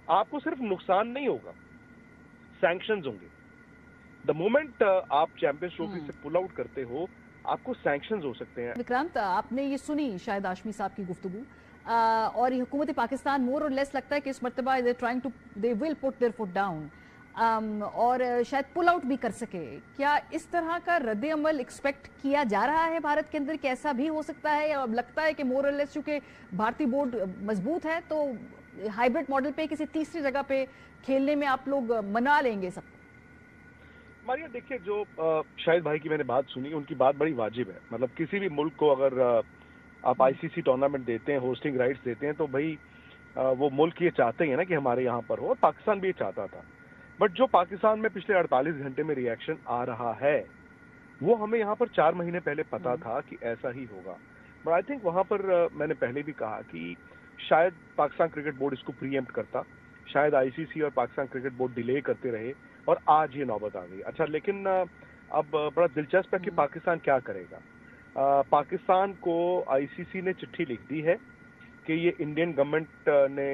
आपको सिर्फ नुकसान नहीं होगा, सैंक्शंस होंगे। द मोमेंट आप चैंपियंस ट्रॉफी से पुल आउट करते हो, आपको सैंक्शंस हो सकते हैं। विक्रांत, आपने ये सुनी शायद आशमी साहब की गुफ्तगू, और ये हुकूमत पाकिस्तान मोर और लेस लगता है कि इस मरतबा they will put there foot down, और शायद पुल आउट भी कर सके। क्या इस तरह का रद्द अमल एक्सपेक्ट किया जा रहा है भारत के अंदर कि ऐसा भी हो सकता है, या अब लगता है कि मोर और लेस चूंकि भारतीय बोर्ड मजबूत है तो हाइब्रिड मॉडल पे किसी तीसरी जगह पे खेलने में आप लोग मना लेंगे सब? मारिया देखिए, जो शाहिद भाई की मैंने बात सुनी, उनकी बात बड़ी वाजिब है। मतलब किसी भी मुल्क को अगर आप आईसीसी टूर्नामेंट देते हैं, होस्टिंग राइट्स देते हैं, तो भाई वो मुल्क ये चाहते हैं ना कि हमारे यहाँ पर हो, और पाकिस्तान भी ये चाहता था। बट जो पाकिस्तान में पिछले 48 घंटे में रिएक्शन आ रहा है, वो हमें यहाँ पर 4 महीने पहले पता था कि ऐसा ही होगा। बट आई थिंक वहाँ पर मैंने पहले भी कहा कि शायद पाकिस्तान क्रिकेट बोर्ड इसको प्रीएम्प्ट करता, शायद आईसीसी और पाकिस्तान क्रिकेट बोर्ड डिले करते रहे, और आज ये नौबत आ गई। अच्छा, लेकिन अब बड़ा दिलचस्प है कि पाकिस्तान क्या करेगा। पाकिस्तान को आईसीसी ने चिट्ठी लिख दी है कि ये इंडियन गवर्नमेंट ने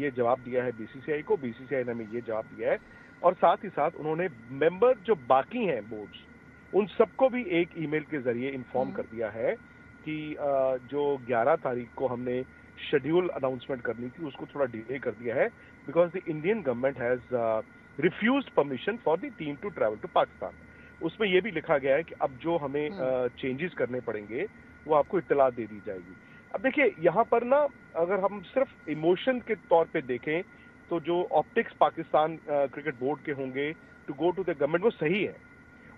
ये जवाब दिया है बीसीसीआई को, बीसीसीआई ने हमें ये जवाब दिया है, और साथ ही साथ उन्होंने मेंबर जो बाकी हैं बोर्ड्स, उन सबको भी एक ईमेल के जरिए इन्फॉर्म कर दिया है कि जो 11 तारीख को हमने शेड्यूल अनाउंसमेंट करनी थी, उसको थोड़ा डिले कर दिया है, because the Indian government has refused permission for the team to travel to Pakistan. उसमें यह भी लिखा गया है कि अब जो हमें चेंजेस करने पड़ेंगे वो आपको इत्तला दे दी जाएगी। अब देखिए, यहाँ पर ना अगर हम सिर्फ इमोशन के तौर पे देखें, तो जो ऑप्टिक्स पाकिस्तान क्रिकेट बोर्ड के होंगे to go to the government, वो सही है।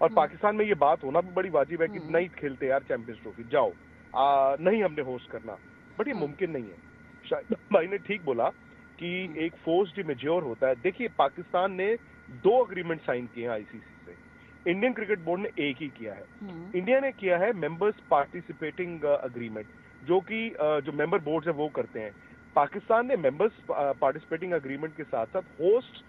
और पाकिस्तान में ये बात होना भी बड़ी वाजिब है कि नहीं खेलते यार चैंपियंस ट्रॉफी, जाओ, नहीं हमने होस्ट करना। बट ये मुमकिन नहीं है। शायद भाई ने ठीक बोला कि एक फोर्स्ड मेजोर होता है। देखिए, पाकिस्तान ने 2 अग्रीमेंट साइन किए हैं आईसीसी से, इंडियन क्रिकेट बोर्ड ने एक ही किया है। इंडिया ने किया है मेंबर्स पार्टिसिपेटिंग अग्रीमेंट, जो कि जो मेंबर बोर्ड है वो करते हैं। पाकिस्तान ने मेंबर्स पार्टिसिपेटिंग अग्रीमेंट के साथ साथ होस्ट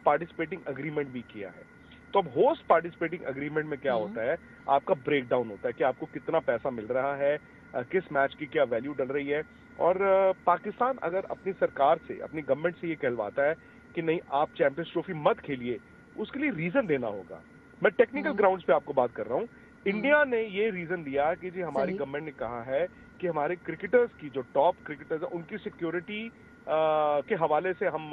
पार्टिसिपेटिंग अग्रीमेंट भी किया है। तो अब होस्ट पार्टिसिपेटिंग अग्रीमेंट में क्या होता है, आपका ब्रेकडाउन होता है कि आपको कितना पैसा मिल रहा है, किस मैच की क्या वैल्यू डल रही है। और पाकिस्तान अगर अपनी सरकार से, अपनी गवर्नमेंट से ये कहलवाता है कि नहीं आप चैंपियंस ट्रॉफी मत खेलिए, उसके लिए रीजन देना होगा। मैं टेक्निकल ग्राउंड्स पे आपको बात कर रहा हूँ। इंडिया ने ये रीजन दिया कि जी हमारी गवर्नमेंट ने कहा है कि हमारे क्रिकेटर्स की, जो टॉप क्रिकेटर्स है, उनकी सिक्योरिटी के हवाले से हम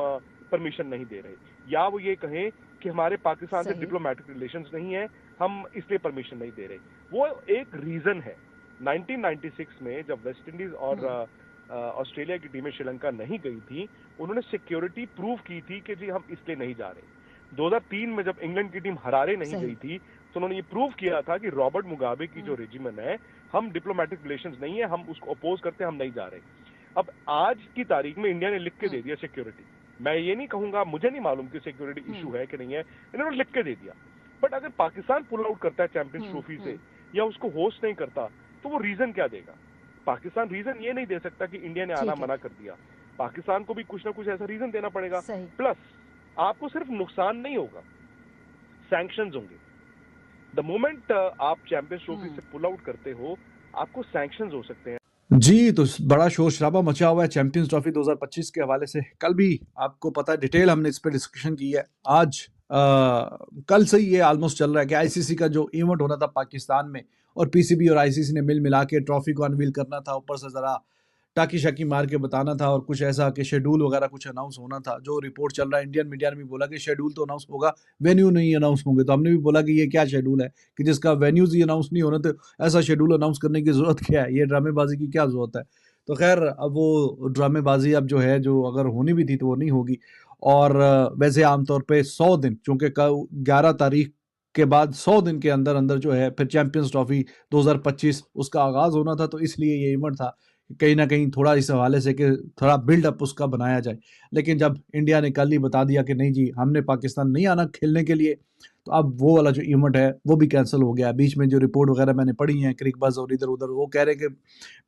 परमिशन नहीं दे रहे, या वो ये कहें कि हमारे पाकिस्तान से डिप्लोमेटिक रिलेशंस नहीं है, हम इसलिए परमिशन नहीं दे रहे। वो एक रीजन है। 1996 में जब वेस्ट इंडीज और ऑस्ट्रेलिया की टीमें श्रीलंका नहीं गई थी, उन्होंने सिक्योरिटी प्रूव की थी कि जी हम इसलिए नहीं जा रहे। 2003 में जब इंग्लैंड की टीम हरारे नहीं गई थी, तो उन्होंने ये प्रूव किया था कि रॉबर्ट मुगाबे की जो रेजिमेंट है, हम डिप्लोमेटिक रिलेशंस नहीं है, हम उसको अपोज करते हैं, हम नहीं जा रहे। अब आज की तारीख में इंडिया ने लिख के दे दिया सिक्योरिटी। मैं ये नहीं कहूंगा, मुझे नहीं मालूम कि सिक्योरिटी इशू है कि नहीं है, इन्होंने लिख के दे दिया। बट अगर पाकिस्तान पुल आउट करता है चैंपियंस ट्रॉफी से, या उसको होस्ट नहीं करता, तो वो रीजन क्या देगा? पाकिस्तान रीजन ये नहीं दे सकता कि इंडिया ने आना मना कर दिया। पाकिस्तान को भी कुछ ना कुछ ऐसा रीजन देना पड़ेगा। प्लस आपको सिर्फ नुकसान नहीं होगा, सैंक्शंस होंगे। द मोमेंट आप चैंपियंस ट्रॉफी से पुल आउट करते हो, आपको सैंक्शंस हो सकते हैं। जी, तो बड़ा शोर शराबा मचा हुआ है चैंपियंस ट्रॉफी 2025 के हवाले से। कल भी आपको पता है डिटेल हमने इस पे डिस्कशन की है। आज कल से ही ये ऑलमोस्ट चल रहा है कि आईसीसी का जो इवेंट होना था पाकिस्तान में, और पीसीबी और आईसीसी ने मिल मिला के ट्रॉफी को अनवील करना था, ऊपर से ज़रा टाकी शाकी मार के बताना था, और कुछ ऐसा कि शेड्यूल वगैरह कुछ अनाउंस होना था। जो रिपोर्ट चल रहा है, इंडियन मीडिया ने भी बोला कि शेड्यूल तो अनाउंस होगा, वेन्यू नहीं अनाउंस होंगे। तो हमने भी बोला कि ये क्या शेड्यूल है कि जिसका वेन्यूज ही अनाउंस नहीं होना, तो ऐसा शेड्यूल अनाउंस करने की ज़रूरत क्या है, ये ड्रामेबाजी की क्या ज़रूरत है। तो खैर, अब वो ड्रामेबाजी अब जो है, जो अगर होनी भी थी तो वो नहीं होगी। और वैसे आमतौर पर 100 दिन, चूँकि 11 तारीख के बाद 100 दिन के अंदर अंदर जो है फिर चैंपियंस ट्रॉफी 2025 उसका आगाज़ होना था। तो इसलिए ये इवेंट था कहीं ना कहीं थोड़ा इस हवाले से कि थोड़ा बिल्डअप उसका बनाया जाए। लेकिन जब इंडिया ने कल ही बता दिया कि नहीं जी, हमने पाकिस्तान नहीं आना खेलने के लिए, तो अब वो वाला जो इवेंट है वो भी कैंसिल हो गया। बीच में जो रिपोर्ट वगैरह मैंने पढ़ी है क्रिकबज़ और इधर उधर, वो कह रहे हैं कि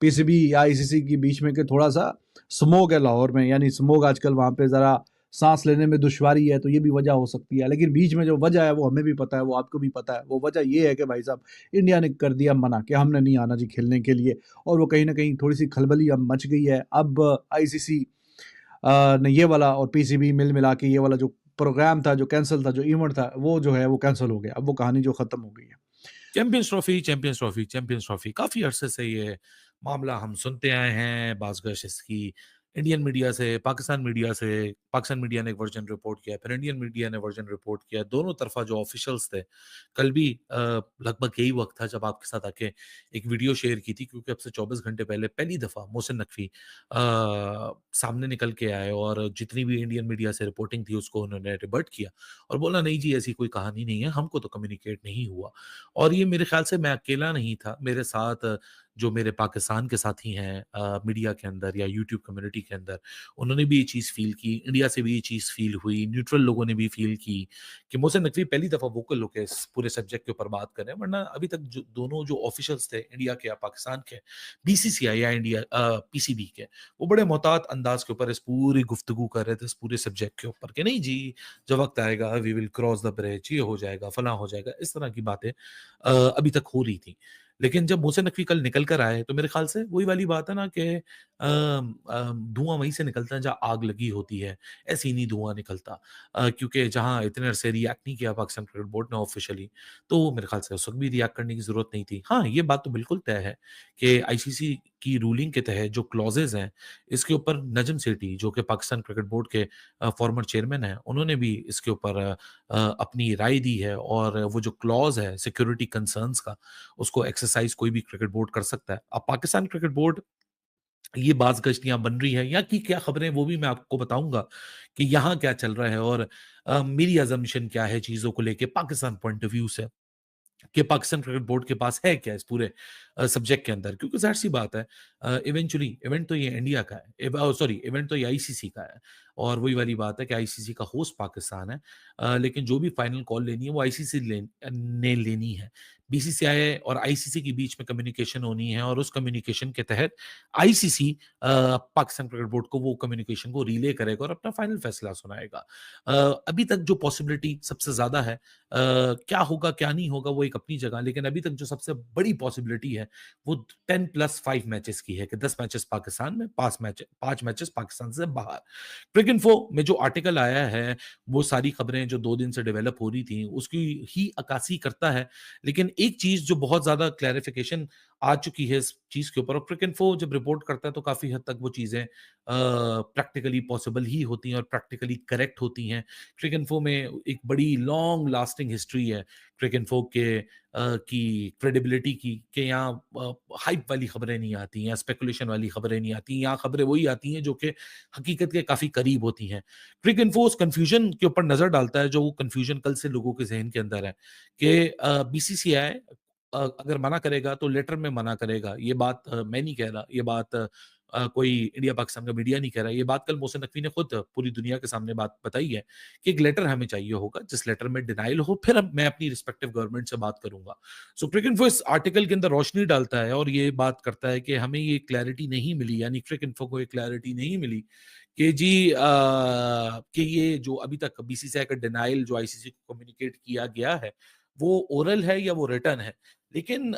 पीसीबी या आईसीसी के बीच में कि थोड़ा सा स्मोक है लाहौर में, यानी स्मोक आजकल वहाँ पे ज़रा सांस लेने में दुश्वारी है, तो ये भी वजह हो सकती है। लेकिन बीच में जो वजह है वो हमें भी पता है, वो आपको भी पता है। वो वजह ये है कि भाई साहब, इंडिया ने कर दिया मना कि हमने नहीं आना जी खेलने के लिए, और वो कहीं ना कहीं थोड़ी सी खलबली अब मच गई है। अब आईसीसी ने ये वाला और पीसीबी मिल मिला के ये वाला जो प्रोग्राम था, जो कैंसिल था, जो इवेंट था, वो जो है वो कैंसिल हो गया। अब वो कहानी जो खत्म हो गई है। चैंपियंस ट्रॉफी काफी अरसे से ये मामला हम सुनते आए हैं। बाज़गश इसकी इंडियन मीडिया से, पाकिस्तान मीडिया ने एक वर्जन रिपोर्ट किया, फिर इंडियन मीडिया ने वर्जन रिपोर्ट किया। दोनों तरफा जो ऑफिशियल्स थे, कल भी लगभग यही वक्त था जब आपके साथ आके एक वीडियो शेयर की थी, क्योंकि अब से 24 घंटे पहले पहली दफा मोहसिन नकवी सामने निकल के आए और जितनी भी इंडियन मीडिया से रिपोर्टिंग थी उसको उन्होंने रिबर्ट किया और बोला नहीं जी ऐसी कोई कहानी नहीं है, हमको तो कम्युनिकेट नहीं हुआ। और ये मेरे ख्याल से मैं अकेला नहीं था, मेरे साथ जो मेरे पाकिस्तान के साथी हैं मीडिया के अंदर या यूट्यूब कम्युनिटी के अंदर, उन्होंने भी ये चीज़ फ़ील की, इंडिया से भी ये चीज़ फ़ील हुई, न्यूट्रल लोगों ने भी फ़ील की कि मोहसिन नकवी पहली दफ़ा वोकल होके इस पूरे सब्जेक्ट के ऊपर बात कर रहे हैं। वरना अभी तक जो दोनों जो ऑफिशियल्स थे इंडिया के या पाकिस्तान के, बीसीसीआई या पीसीबी के, वो बड़े मोहतात अंदाज के ऊपर इस पूरी गुफ्तगू कर रहे थे इस पूरे सब्जेक्ट के ऊपर कि नहीं जी, जब वक्त आएगा we will cross the bridge, ये हो जाएगा, फलां हो जाएगा, इस तरह की बातें अभी तक हो रही थी। लेकिन जब मोहसिन नकवी कल निकल कर आए तो मेरे ख्याल से वही वाली बात है ना कि धुआं वहीं से निकलता है जहाँ आग लगी होती है, ऐसे ही नहीं धुआं निकलता। क्योंकि जहाँ इतने अरसे रिएक्ट नहीं किया पाकिस्तान क्रिकेट बोर्ड ने ऑफिशियली, तो मेरे ख्याल से उस वक्त भी रिएक्ट करने की जरूरत नहीं थी। हाँ, ये बात तो बिल्कुल तय है कि आईसीसी की रूलिंग के तहत जो क्लॉजेज हैं, इसके ऊपर नजम सेठी जो कि पाकिस्तान क्रिकेट बोर्ड के फॉर्मर चेयरमैन हैं, उन्होंने भी इसके ऊपर अपनी राय दी है और वो जो क्लॉज है सिक्योरिटी कंसर्न्स का, उसको एक्सरसाइज कोई भी क्रिकेट बोर्ड कर सकता है। अब पाकिस्तान क्रिकेट बोर्ड ये बाज़ गश्तियाँ बन रही हैं या की क्या खबरें, वो भी मैं आपको बताऊँगा कि यहाँ क्या चल रहा है और मेरी असम्पशन क्या है चीज़ों को लेके पाकिस्तान पॉइंट ऑफ व्यू से। कि पाकिस्तान क्रिकेट बोर्ड के पास है क्या इस पूरे सब्जेक्ट के अंदर, क्योंकि ज़ाहिर सी बात है इवेंचुअली इवेंट तो ये इंडिया का है, सॉरी इवेंट तो ये आईसीसी का है और वही वाली बात है कि आईसीसी का होस्ट पाकिस्तान है। लेकिन जो भी फाइनल कॉल लेनी है वो आईसीसी ने लेनी है। बीसीसीआई और आईसीसी के बीच में कम्युनिकेशन होनी है और उस कम्युनिकेशन के तहत आईसीसी पाकिस्तान क्रिकेट बोर्ड को वो कम्युनिकेशन को रिले करेगा और अपना फाइनल फैसला सुनाएगा। अभी तक जो पॉसिबिलिटी सबसे ज्यादा है, क्या होगा क्या नहीं होगा वो एक अपनी जगह, लेकिन अभी तक जो सबसे बड़ी पॉसिबिलिटी है वो 10+5 मैचेस की है कि 10 मैचेस पाकिस्तान में, 5 मैचेस पाकिस्तान से बाहर। क्रिक इन्फो में जो आर्टिकल आया है वो सारी खबरें जो 2 दिन से डेवलप हो रही थी उसकी ही अक्कासी करता है। लेकिन एक चीज जो बहुत ज्यादा क्लैरिफिकेशन आ चुकी है इस चीज के ऊपर, और क्रिक इन्फो जब रिपोर्ट करता है तो काफी हद तक वो चीजें प्रैक्टिकली पॉसिबल ही होती हैं और प्रैक्टिकली करेक्ट होती हैं। क्रिक इन्फो में एक बड़ी लॉन्ग लास्टिंग हिस्ट्री है क्रिक इन्फो की क्रेडिबिलिटी की, कि यहाँ हाइप वाली खबरें नहीं आती हैं, स्पेकुलेशन वाली खबरें नहीं आती, यहाँ खबरें वही आती हैं जो कि हकीकत के काफी करीब होती हैं। क्रिक इन्फो उस कंफ्यूजन के ऊपर नजर डालता है जो वो कंफ्यूजन कल से लोगों के जहन के अंदर है कि बीसीसीआई अगर मना करेगा तो लेटर में मना करेगा। ये बात मैं नहीं कह रहा, ये बात कोई इंडिया पाकिस्तान का मीडिया नहीं कह रहा, ये बात कल मोहसिन नकवी ने खुद पूरी दुनिया के सामने बात बताई है कि एक लेटर हमें चाहिए होगा जिस लेटर में डिनाइल हो, फिर मैं अपनी रिस्पेक्टिव गवर्नमेंट से बात करूंगा। सो क्रिक इन्फो इस आर्टिकल के अंदर रोशनी डालता है और ये बात करता है कि हमें ये क्लैरिटी नहीं मिली, यानी क्रिक इन्फो को ये क्लैरिटी नहीं मिली कि जी कि ये जो अभी तक बीसीसीआई का डिनाइल जो आईसीसी को कम्युनिकेट किया गया है वो ओरल है या वो रिटर्न है। लेकिन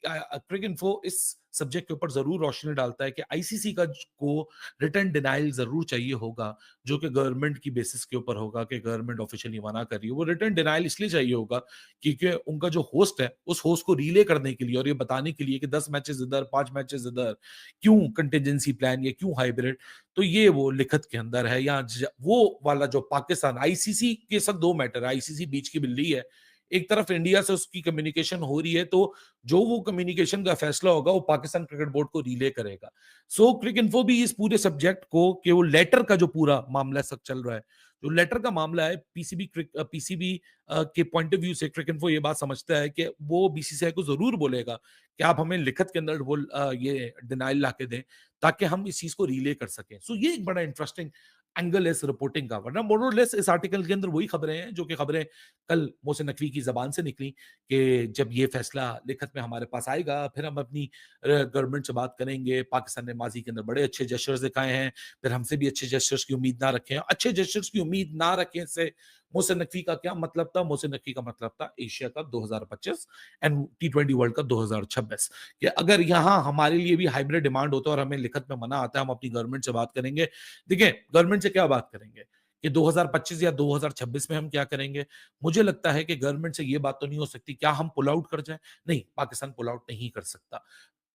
क्रिक इन्फो इस सब्जेक्ट के ऊपर जरूर रोशनी डालता है कि आईसीसी को रिटर्न डिनाइल जरूर चाहिए होगा, जो कि गवर्नमेंट की बेसिस के ऊपर होगा कि गवर्नमेंट ऑफिशियली मना कर रही है। वो रिटर्न डिनाइल इसलिए चाहिए होगा क्योंकि उनका जो होस्ट है उस होस्ट को रिले करने के लिए और ये बताने के लिए कि 10 मैचेस इधर, 5 मैचेस इधर, क्यों कंटिजेंसी प्लान, ये क्यों हाइब्रिड। तो ये वो लिखत के अंदर है। या वो वाला जो पाकिस्तान आईसीसी के साथ 2 मैटर, आईसीसी बीच की बिल्ली है, एक तरफ इंडिया से उसकी कम्युनिकेशन हो रही है, तो जो वो कम्युनिकेशन का फैसला होगा वो पाकिस्तान क्रिकेट बोर्ड को रिले करेगा। सो क्रिक इन्फो भी इस पूरे सब्जेक्ट को, कि वो लेटर का जो पूरा मामला सब चल रहा है, जो लेटर का मामला है, पीसीबी के पॉइंट ऑफ व्यू से क्रिक इन्फो ये बात समझता है कि वो बीसीसीआई को जरूर बोलेगा कि आप हमें लिखत के अंदर ये डिनाइल ला के दें ताकि हम इस चीज को रिले कर सकें। सो ये एक बड़ा इंटरेस्टिंग एंगल है इस रिपोर्टिंग का। वरना मोर और लेस इस आर्टिकल के अंदर वही खबरें हैं जो कि खबरें कल मोहसिन नकवी की जबान से निकली कि जब ये फैसला लिखत में हमारे पास आएगा फिर हम अपनी गवर्नमेंट से बात करेंगे। पाकिस्तान ने माजी के अंदर बड़े अच्छे जेस्चर्स दिखाए हैं, फिर हमसे भी अच्छे जेस्चर्स की उम्मीद ना रखें। अच्छे जेस्चर्स की उम्मीद ना रखें से मोहसिन नकवी का क्या मतलब था? मोहसिन नकवी का मतलब था Asia cup 2025 and T20 world cup 2026 कि अगर यहाँ हमारे लिए भी हाइब्रिड डिमांड होता है और हमें लिखत में मना आता है, हम अपनी गवर्नमेंट से बात करेंगे। देखिए, गवर्नमेंट से क्या बात करेंगे कि 2025 या 2026 में हम क्या करेंगे? मुझे लगता है कि गवर्नमेंट से ये बात तो नहीं हो सकती, क्या हम पुल आउट कर जाएँ? नहीं, पाकिस्तान पुल आउट नहीं कर सकता।